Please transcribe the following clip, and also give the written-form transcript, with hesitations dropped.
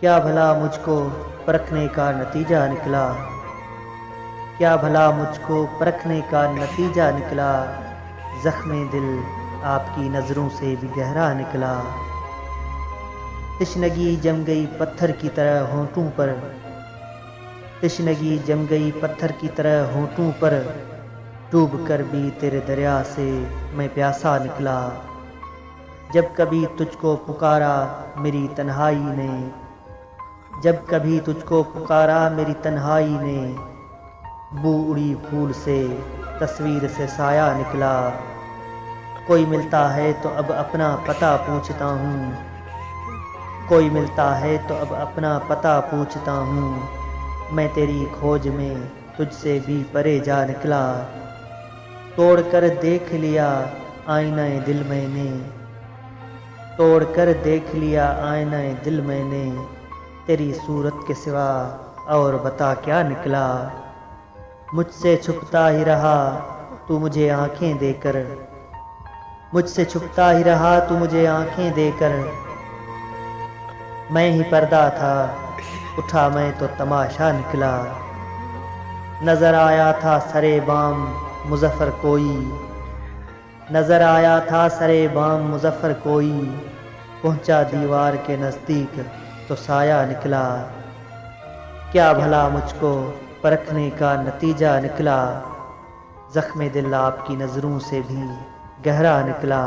क्या भला मुझको परखने का नतीजा निकला, क्या भला मुझको परखने का नतीजा निकला। ज़ख्मे दिल आपकी नज़रों से भी गहरा निकला। तिश्नगी जम गई पत्थर की तरह होंठों पर, तिश्नगी जम गई पत्थर की तरह होंठों पर। डूब कर भी तेरे दरिया से मैं प्यासा निकला। जब कभी तुझको पुकारा मेरी तन्हाई ने, जब कभी तुझको पुकारा मेरी तन्हाई ने। बू उड़ी फूल से तस्वीर से साया निकला। कोई मिलता है तो अब अपना पता पूछता हूँ, कोई मिलता है तो अब अपना पता पूछता हूँ। मैं तेरी खोज में तुझसे भी परे जा निकला। तोड़ कर देख लिया आईना दिल मैंने, तोड़ कर देख लिया आईना दिल मैंने। तेरी सूरत के सिवा और बता क्या निकला। मुझसे छुपता ही रहा तू मुझे आंखें देकर, मुझसे छुपता ही रहा तू मुझे आंखें देकर। मैं ही पर्दा था उठा मैं तो तमाशा निकला। नजर आया था सरे बाम मुज़फ़्फ़र कोई, नजर आया था सरे बाम मुज़फ़्फ़र कोई। पहुंचा दीवार के नज़दीक तो साया निकला। क्या भला मुझको परखने का नतीजा निकला। ज़ख्मे दिल आपकी नज़रों से भी गहरा निकला।